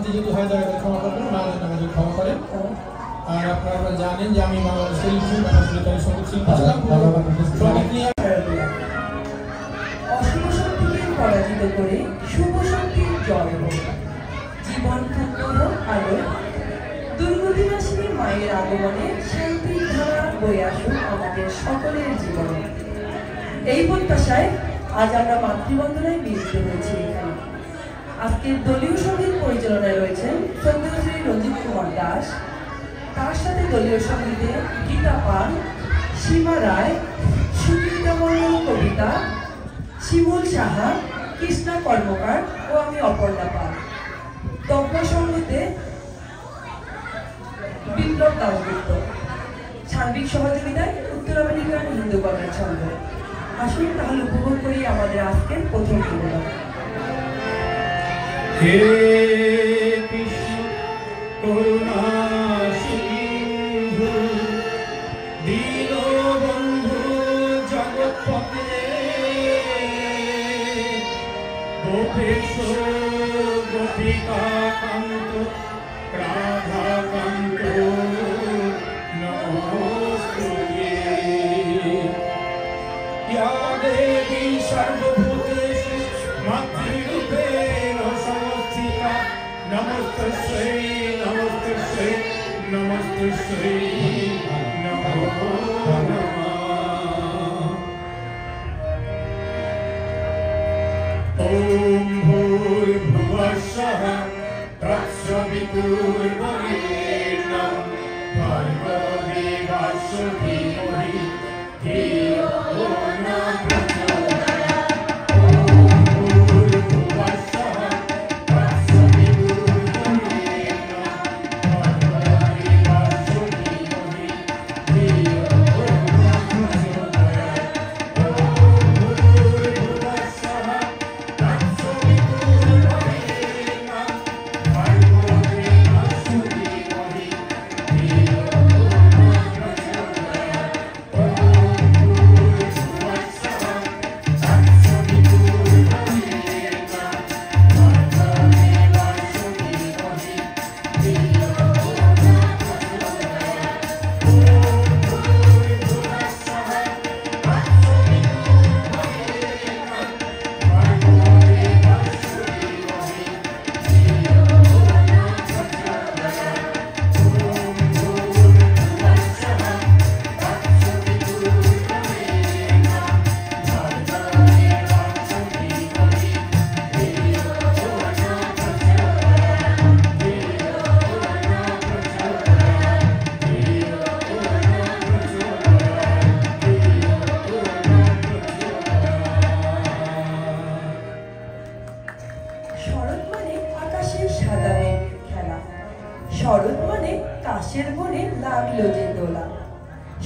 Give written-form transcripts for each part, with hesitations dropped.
ভ্রান্তি যদি হয় দয়া করে ক্ষমা করবেন, নাহলে আমাদের ক্ষমা করেন। আর আপনারা জানেন যে আমি বাংলাদেশ টেলিভিশন বাংলাদেশ সঙ্গীত শিল্পী ছিলাম। অশুভ শক্তিকে পরাজিত করে শুভ শক্তির জয় হোক, জীবন পূর্ণ হোক আলো, দুর্গতিনাশিনী মায়ের আগমনে শান্তির ধারা বয়ে আসুক আমাদের সকলের জীবনে। এই প্রত্যাশায় আজ আমরা মাতৃবন্দনায় মিলিত হয়েছি এখানে। আজকের দলীয় সঙ্গীত পরিচালনায় রয়েছেন শ্রী রঞ্জিত কুমার দাস, তার সাথে দলীয় সঙ্গীতে গীতা পাল, সীমা রায়, সুচিত্রা মণ্ডল কবিতা, শিমুল সাহা, কৃষ্ণা কর্মকার ও আমি অপর্ণা পাল। তবলা সঙ্গীতে বিপ্লব দাসগুপ্ত, সার্বিক সহযোগিতায় উত্তর আমেরিকান হিন্দু কর্মের ছন্দ। আসুন তাহলে উপভোগ করি আমাদের আজকের প্রথম প্রোগ্রাম। হে কৃষ্ণ করুণা সিন্ধু দীনবন্ধু জগৎপতে গোপেশ গোপিকা কান্ত রাধা কান্ত নমস্তুতে ইয়া দেবী সর্বভূতেষু মাতৃরূপেণ সংস্থিতা নমস্তস্যৈ নমস্তস্যৈ নমস্তস্যৈ নমো নমঃ। ওম ভূর্ভুবস্সঃ তৎসবিতুর্বরেণ্যং ভর্গো দেবস্য ধীমহি ধিয়ো ন প্রচোদয়াৎ। শরৎ মানে কাশের বনে লাগলো যে দোলা,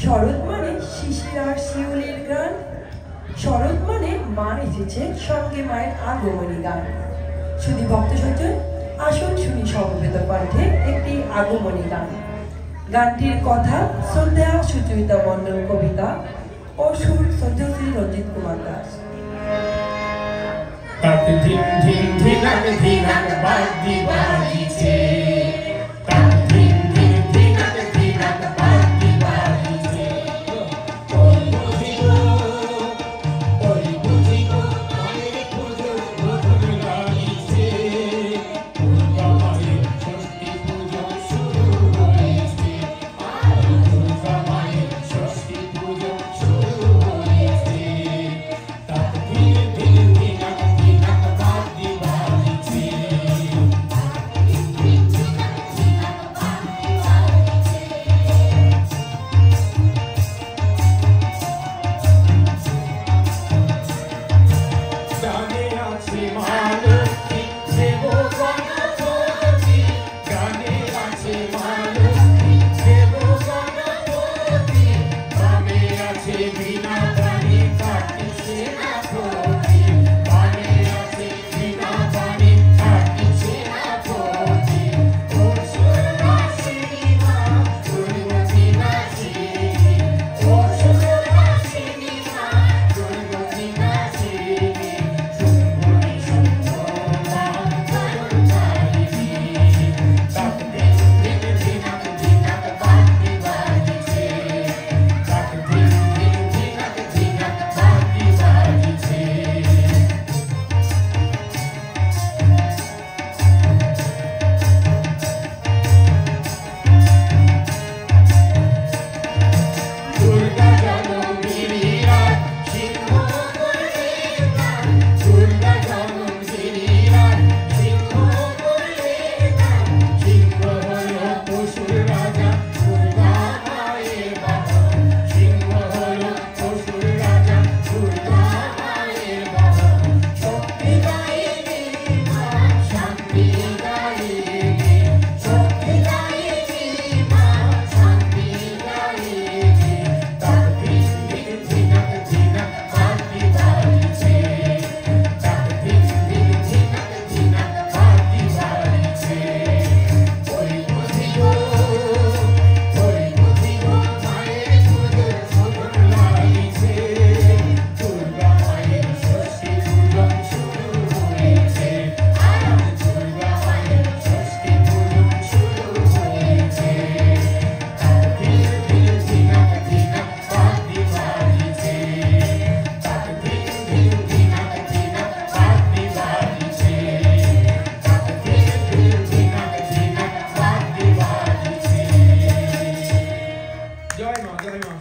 শরৎ মানে শিশির আর শিউলির গান, শরৎ মানে মা এসেছে সঙ্গে মায়ের আগমনী গান। শুধু ভক্ত সজ্জন আসুন শুনি সমবেত কণ্ঠে একটি আগমনী গান। গানটির কথা শ্রদ্ধা সুচরিতা মণ্ডল কবিতা ও সুর শ্রী রঞ্জিত কুমার দাস। ধিন ধিন ধিনাক ধিনাক বাদ্যি বাজিছে, Thank you.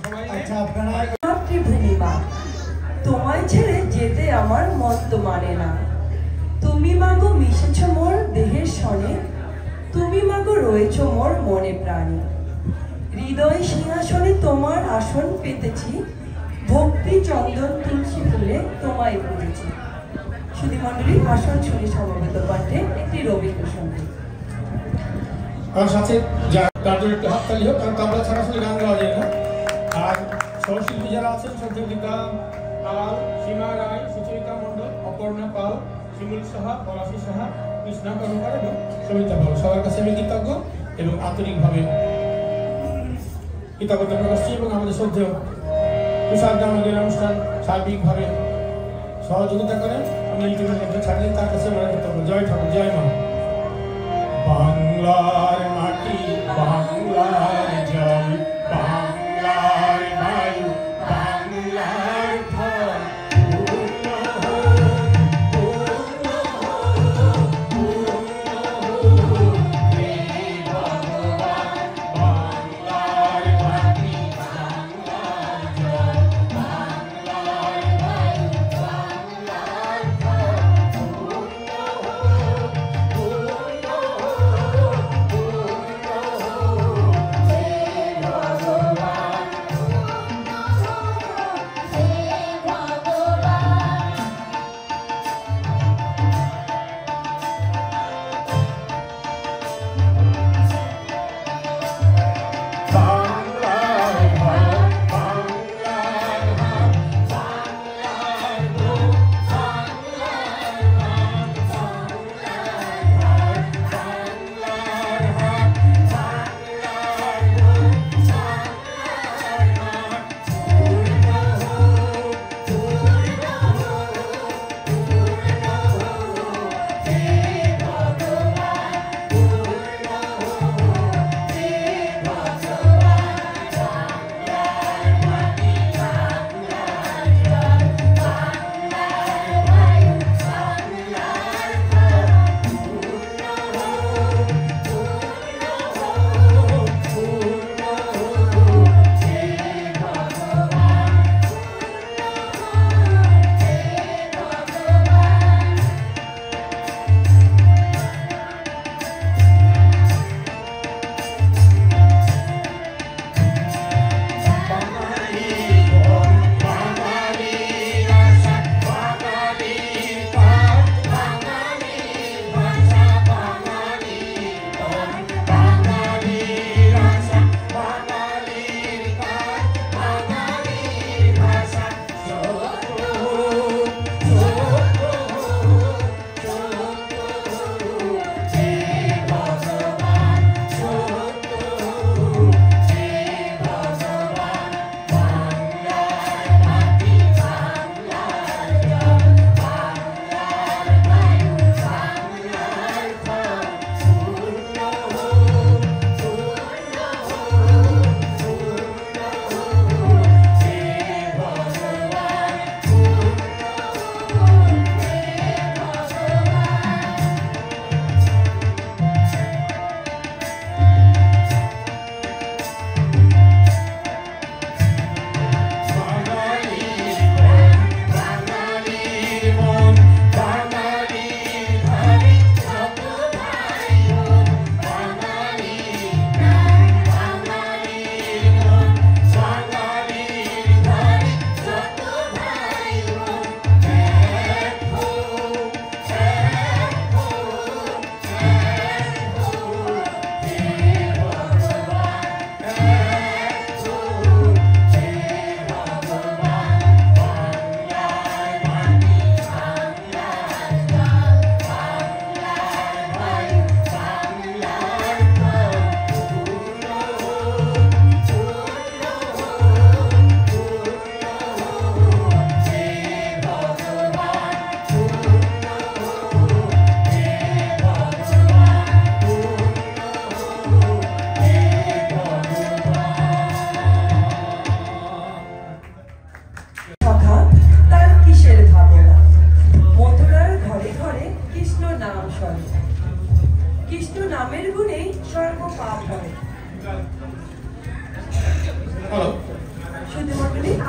আচ্ছা আপনারা মাতৃভূমি মা, তোমায় ছেড়ে যেতে আমার মন তো মানে না। তুমি মাগো মিশেছ মোর দেহের সনে, তুমি মাগো রয়েছ মোর মনে প্রাণে। হৃদয় সিংহাসনে তোমার আসন পেতেছি, ভক্তি চন্দন তুলসী ফুলে তোমায় পুজেছি। সুধীমণ্ডলী, আসন শুনে সমবেত পাঠে একটি রবীন্দ্রসঙ্গীত। আর সাথে তাদের একটু হাততালি হোক, কারণ তবলা ছাড়া আসলে গান গাওয়া যায় না। আর সহশিল্পী যারা আছেন, সত্যজিতা পাল, সীমা রায়, সুচরিতা মণ্ডল, অপর্ণা পাল, শিমুল সাহা, পলাশী সাহা, কৃষ্ণা কর্মকার এবং সবিতা পাল, সবার কাছে আমি কৃতজ্ঞ এবং আন্তরিকভাবে কৃতজ্ঞতা প্রকাশ করছি। এবং আমাদের শ্রদ্ধেয় তুষার আমাদের অনুষ্ঠান সার্বিকভাবে সহযোগিতা করেন, আমি ইউটিউবের মধ্যে ছাড়লেন, তার কাছে আমরা কৃতজ্ঞ। জয় ঠাকুর, জয় মা। বাংলার মাটি, বাংলার জল, বাংলার বায়ু, বাংলার ফল,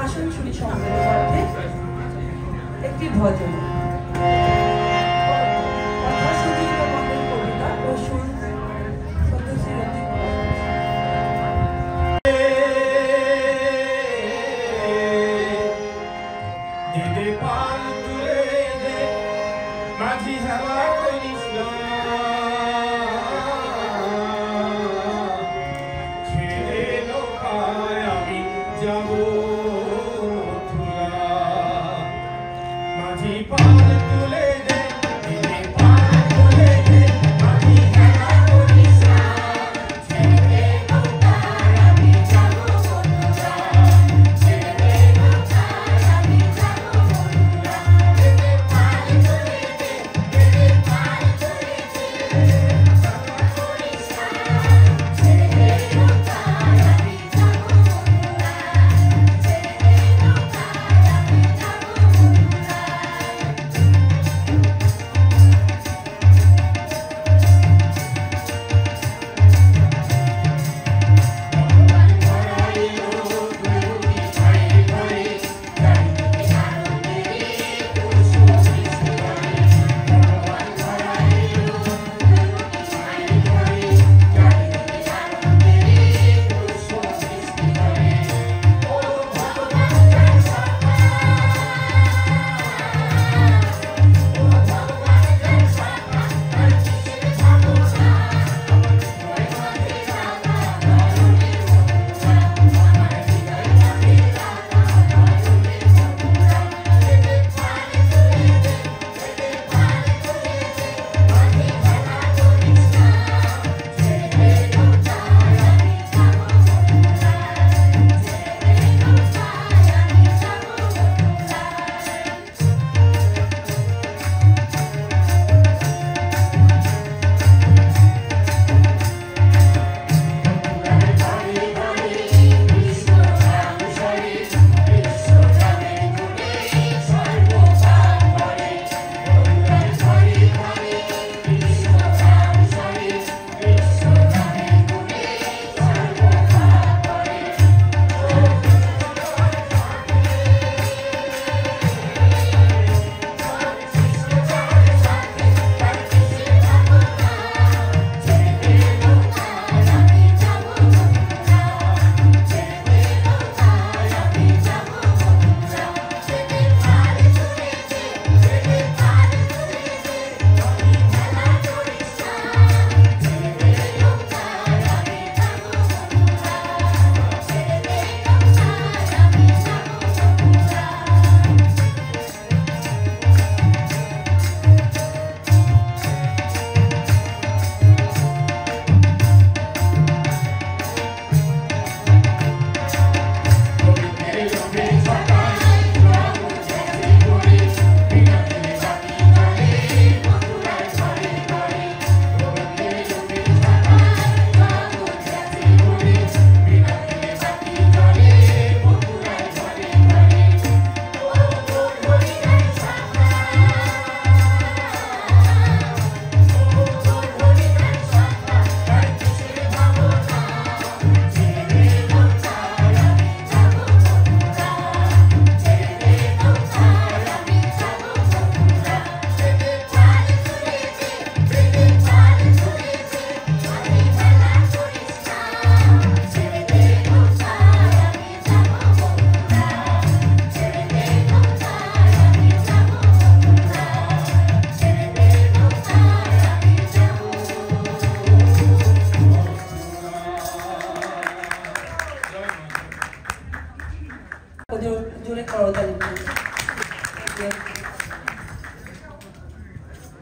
আসন শুনি সমবেত পাঠে একটি ভজন কথা সুচিতা মণ্ডল কবিতা ও সুর সত্যশ্রী রঞ্জিত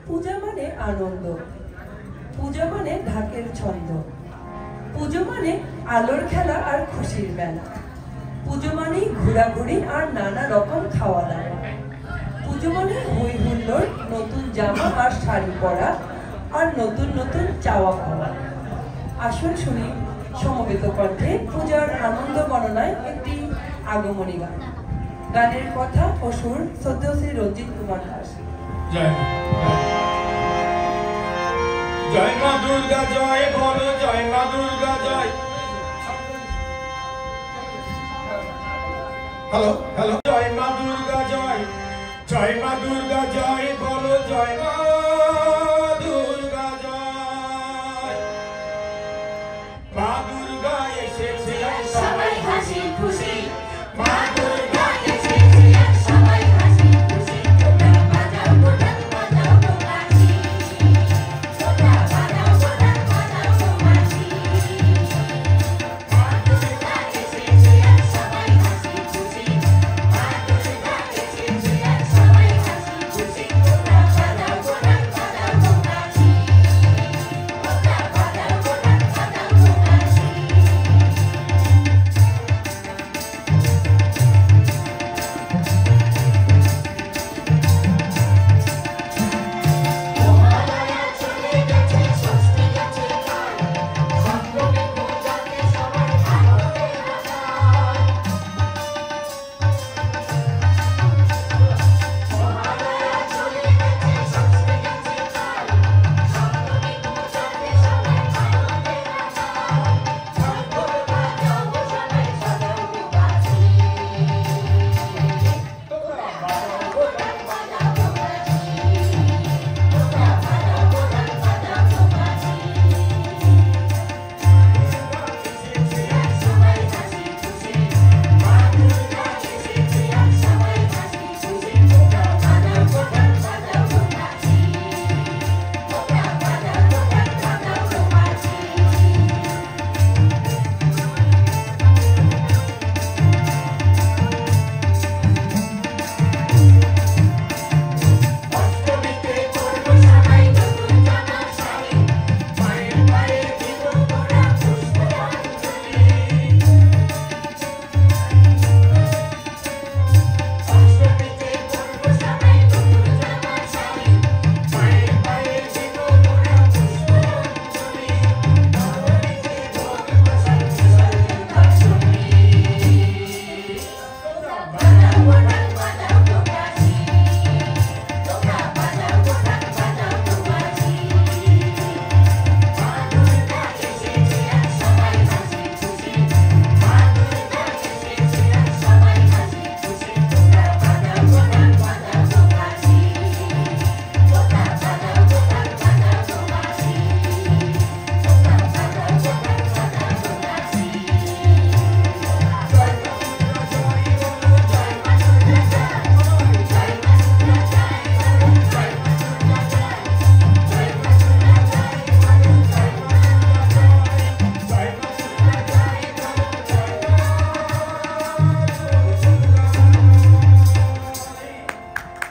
পূজা মানে আনন্দ, পূজা মানে ঢাকের ছন্দ, পুজো মানে আলোর খেলা আর খুশির বেলা, পুজো মানেই ঘোরাঘুরি আর নানা রকম খাওয়া দাওয়া, পুজো মানে হই হুল্লোড়, নতুন জামা আর শাড়ি পরা আর নতুন নতুন চাওয়া পাওয়া। আসুন শুনি সমবেত কণ্ঠে পূজার আনন্দ বর্ণনায় একটি আগমনী গান। গানের কথা ও সুর শ্রদ্ধেয় রঞ্জিত কুমার দাস। জয় মা দুর্গা জয়, বলো জয় মা দুর্গা জয়। হ্যালো হ্যালো জয় মা দুর্গা জয় মা দুর্গা জয় বলো জয় মা দুর্গা জয় মা দুর্গা এসেছে সবাই হাসি খুশি মা দুর্গা এসেছে সবাই হাসি খুশি তোমরা বাজাও বোতাম বাজাও বাঁশি তোমরা বাজাও বোতাম বাজাও বাঁশি মা দুর্গা এসেছে সবাই হাসি খুশি মা দুর্গা এসেছে সবাই হাসি খুশি তোমরা বাজাও বোতাম বাজাও বাঁশি তোমরা বাজাও বোতাম বাজাও বাঁশি মহালয়া চলে গেছে ষষ্ঠী গেছে কাল সপ্তমী পূজাতে সবাই আনন্দে নাচায় মহালয়া চলে গেছে ষষ্ঠী গেছে কাল সপ্তমী পূজাতে সবাই আনন্দে নাচায় ঢাকঢোল বাজাও সবাই সাজাও বাঁশি তোমরা বাজাও বোতাম বাজাও বাঁশি তোমরা বাজাও বোতাম বাজাও বাঁশি সবাই হাসি খুশি মা দুর্গা এসেছে সবাই হাসি খুশি তোমরা বাজাও বোতাম বাজাও বাঁশি তোমরা বাজাও বোতাম বাজাও বাঁশি অষ্টমীতে পরবো সবাই নতুন জামা শাড়ি মায়ের পায়ে দিব মোরা পুষ্পাঞ্জলি অষ্টমীতে পরবো সবাই নতুন জামা শাড়ি মায়ের পায়ে দিব মোরা পুষ্পাঞ্জলি নবমীতে ভোগ প্রসাদ বিসর্জন দশমী তোমরা বাজাও বোতাম বাজাও বাঁশি তোমরা বাজাও বোতাম বাজাও বাঁশি মা দুর্গা এসেছে সবাই হাসি খুশি মা দুর্গা এসেছে সবাই হাসি খুশি তোমরা বাজাও বোতাম বাজাও বাঁশি তোমরা বাজাও বোতাম বাজাও বাঁশি তোমরা বাজাও বোতাম বাজাও বাঁশি জয় মা দুর্গা জয় বলো জয় মা দুর্গা জয় মা দুর্গা জয় জয় মা দুর্গা জয় বলো জয় মা দুর্গা জয় জয় মা দুর্গা জয় বলো জয় মা দুর্গা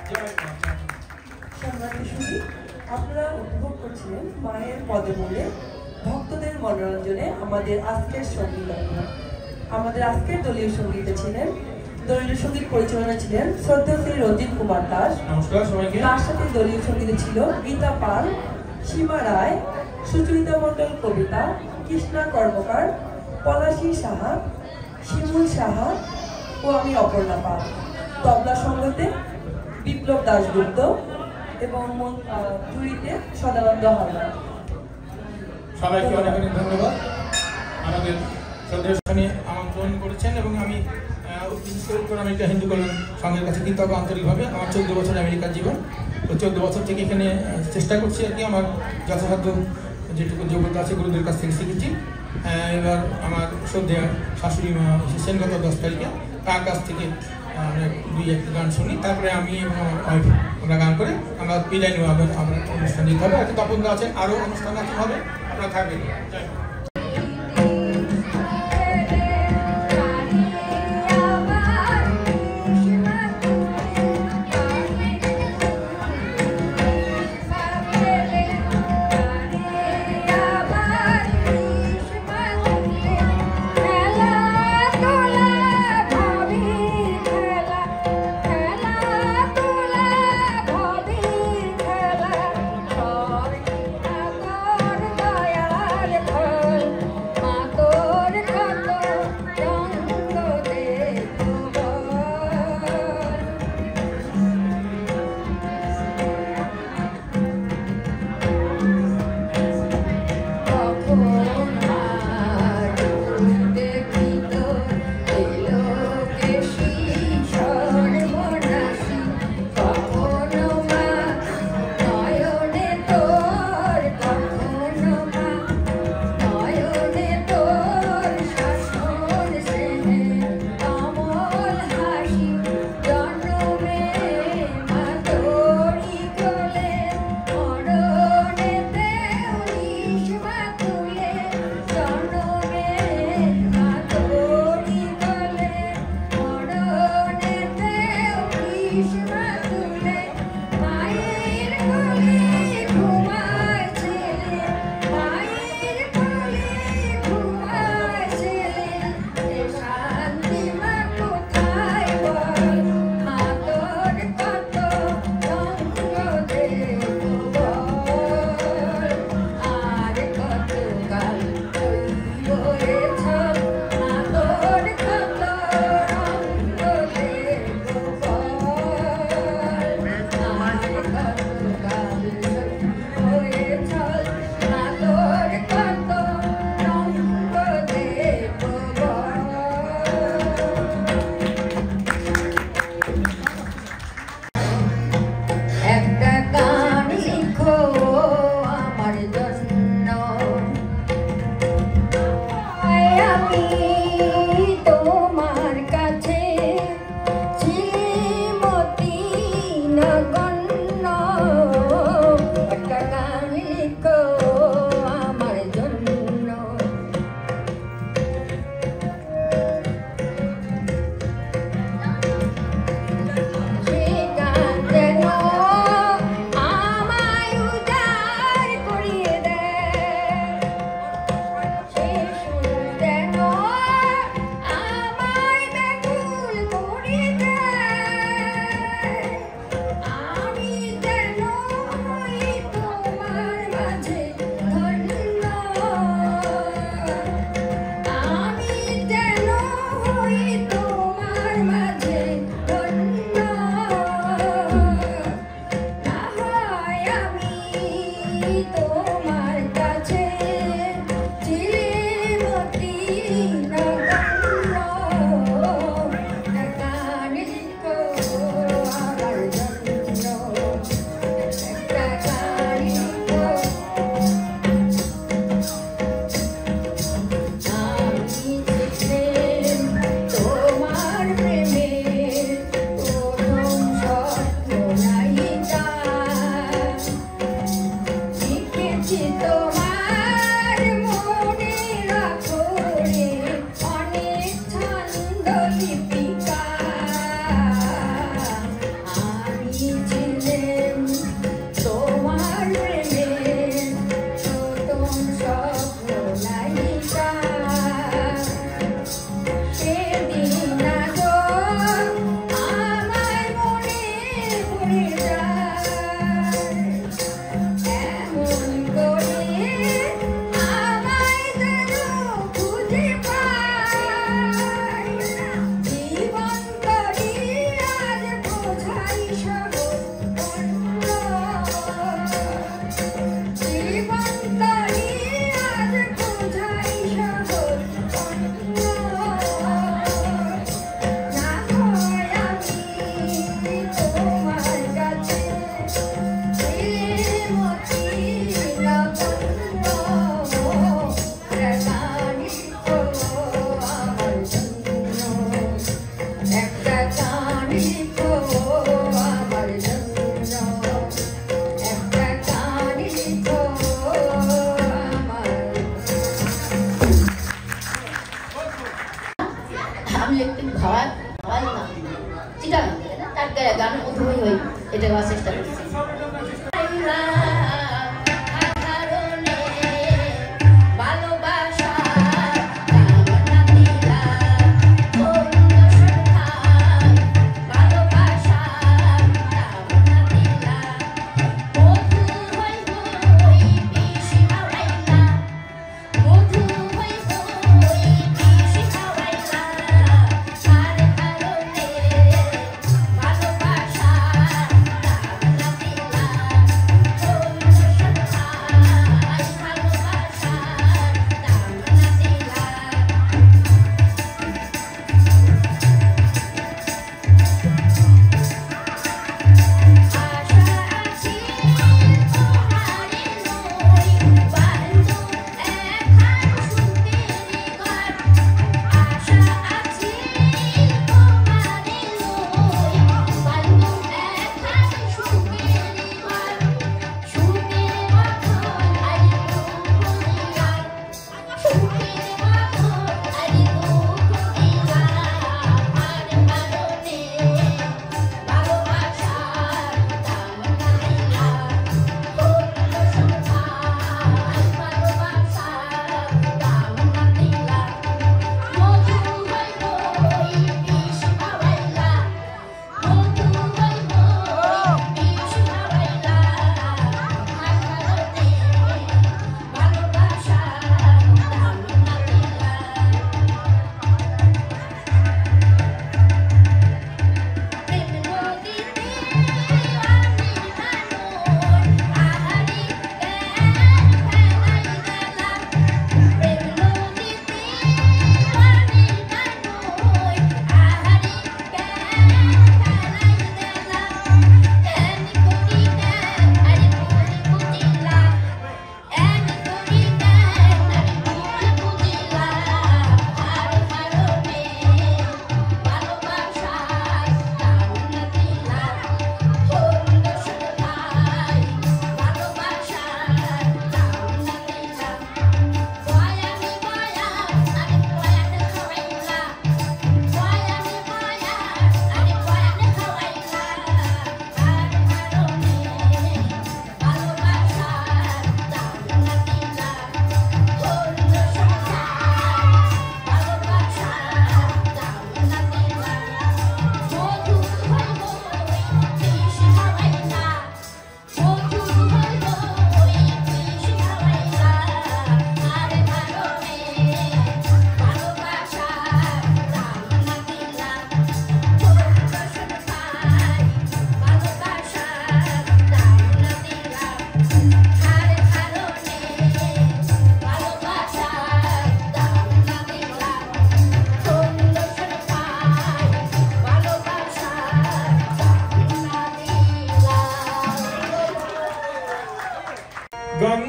জয় সম্মানিত সুধী, আপনারা উপভোগ করছিলেন মায়ের পদমূলে ভক্তদের মনোরঞ্জনে আমাদের আজকের সঙ্গীত। আমাদের আজকের দলীয় সঙ্গীতে ছিলেন দলীয় সঙ্গীত পরিচালনা ছিলেন শ্রদ্ধেয় শ্রী রঞ্জিত কুমার দাস। নমস্কার সবাইকে তার সাথে দলীয় সঙ্গীতে ছিল গীতা পাল, সীমা রায়, সুচরিতা মণ্ডল কবিতা, কৃষ্ণা কর্মকার, পলাশী সাহা, শিমুল সাহা ও আমি অপর্ণা পাল। তবলা সঙ্গতে বিপ্লব দাশগুপ্ত এবং জুড়িতে সদানন্দ হালদার। সবাইকে অনেক অনেক ধন্যবাদ আমাদের সদস্যকে আমন্ত্রণ করেছেন এবং আমি বিশেষ করে উত্তর আমেরিকা হিন্দু কল্যাণ সংঘের কাছে কৃতজ্ঞ আন্তরিকভাবে। আমার 14 বছর আমেরিকার জীবন, তো 14 বছর থেকে এখানে চেষ্টা করছি আর কি আমার যথাসাধ্য যেটুকু যোগ্যতা আছে গুরুদের কাছ থেকে শিখেছি। এবার আমার শ্রদ্ধেয় শাশুড়ি মা এসেছেন গত 10 তারিখে, তার কাছ থেকে আমরা 2-1 গান শুনি, তারপরে আমি এবং আমার ওয়াইফ আমরা গান করে আমরা বিদায় নেওয়া হবে। আমরা অনুষ্ঠান দিতে হবে, একটা তপন আছেন, আরও অনুষ্ঠান আছে হবে, আপনারা থাকবেন। জয় মা। খেলা গানে মধ্যমই হই, এটা গাওয়ার চেষ্টা করছি।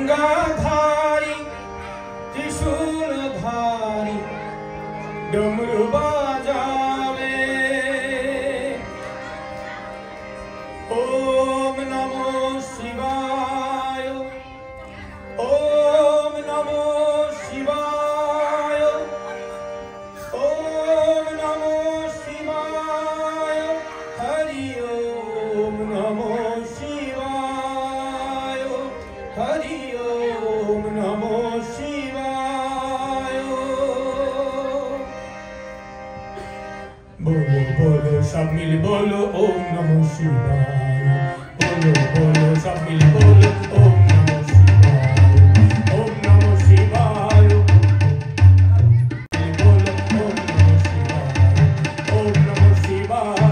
गंगाधारी त्रिशूलधारी डमरू बजावे ओम नमो शिवाय ओम नमो शिवाय ओम नमो शिवाय हरि ओम नमो शिवाय हरि ओम नमो शिवाय बोलो बोलो सब मिल बोलो ओम नमो शिवाय बोलो बोलो सब मिल बोलो ओम नमो शिवाय ओम नमो शिवाय बोलो ओम नमो शिवाय ओम नमो शिवाय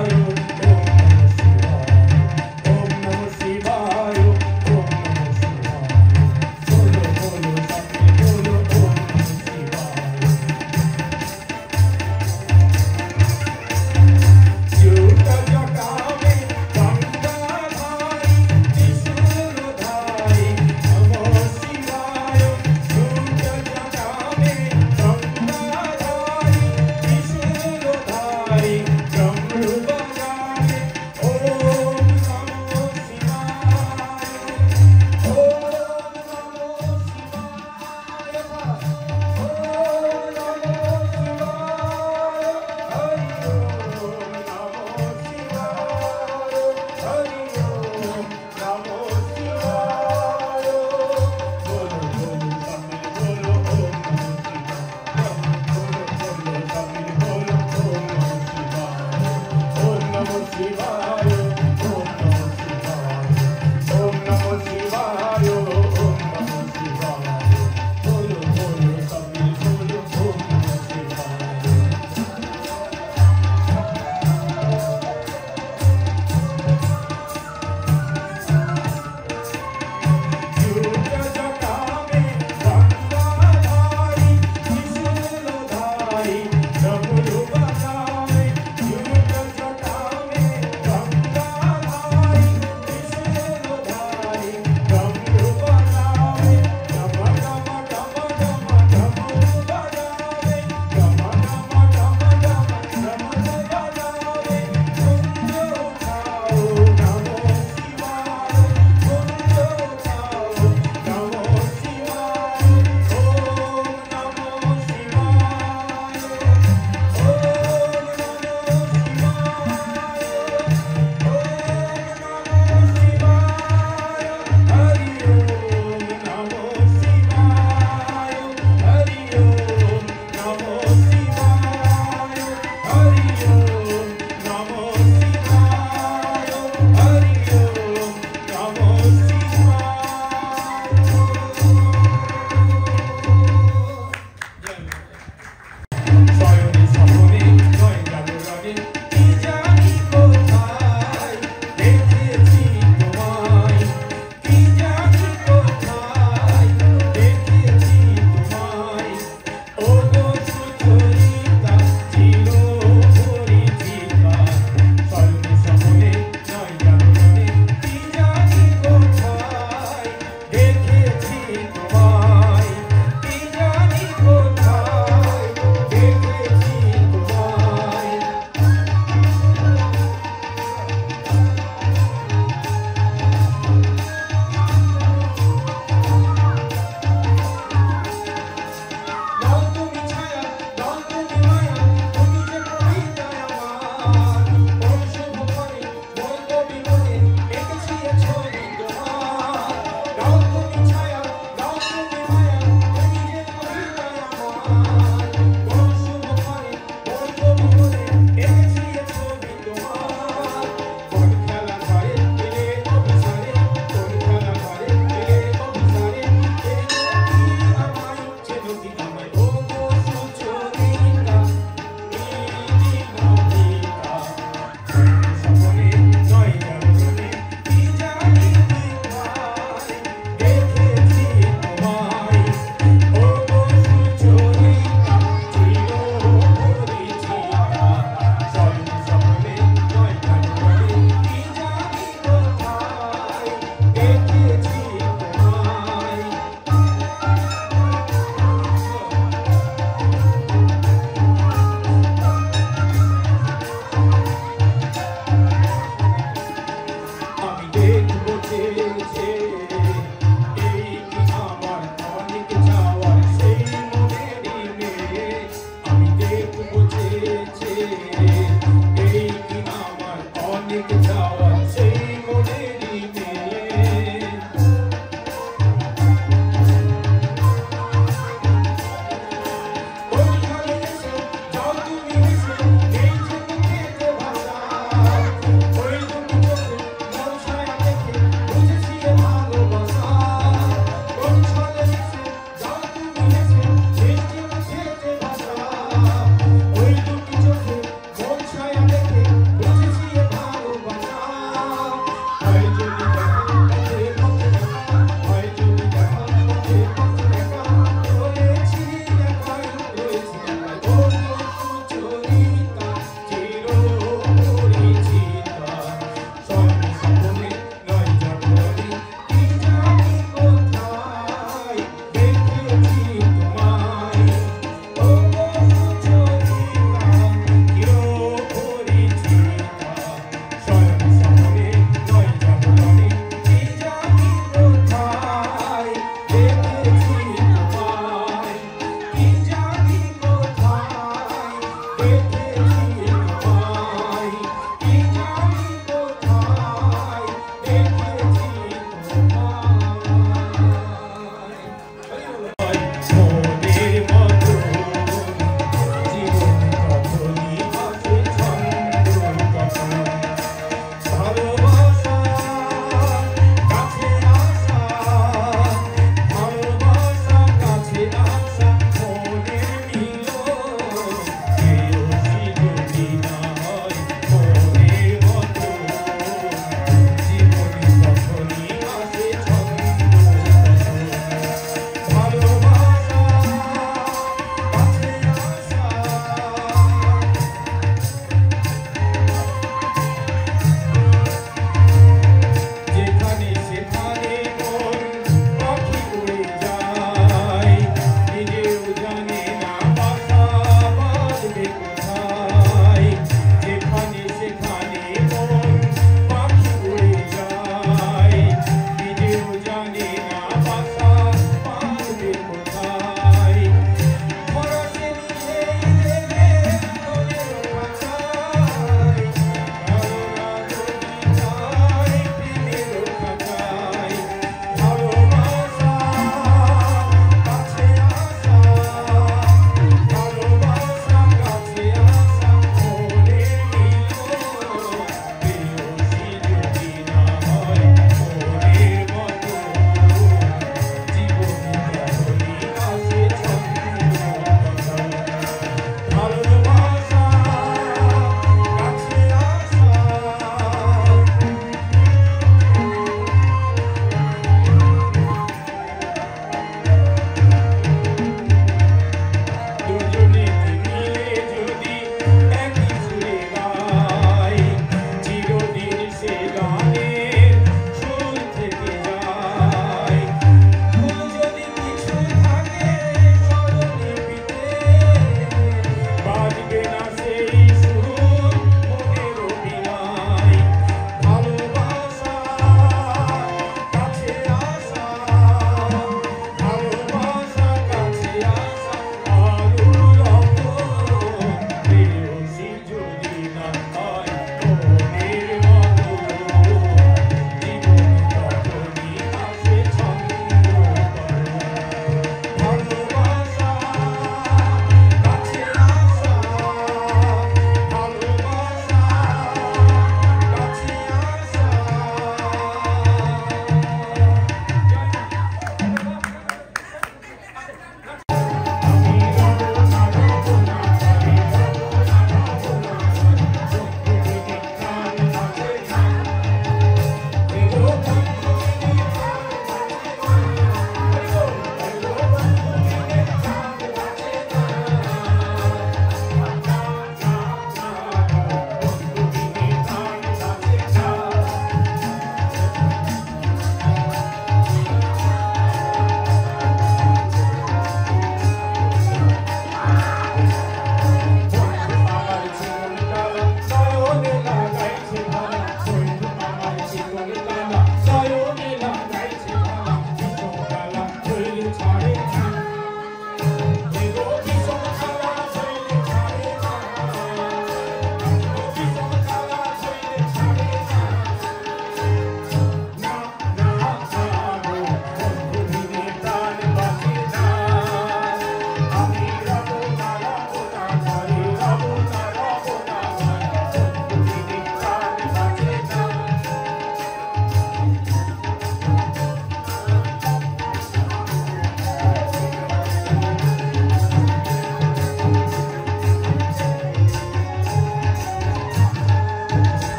ओम नमो शिवाय बोलो बोलो सब मिल बोलो ओम नमो शिवाय जूट जटावे गंगाधारी त्रिशूल शिवाय ओम नमो शिवाय ओम नमो शिवाय ओम नमो शिवाय बोलो बोलो कबीर बोलो ओम नमो शिवाय जटा में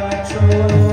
আছো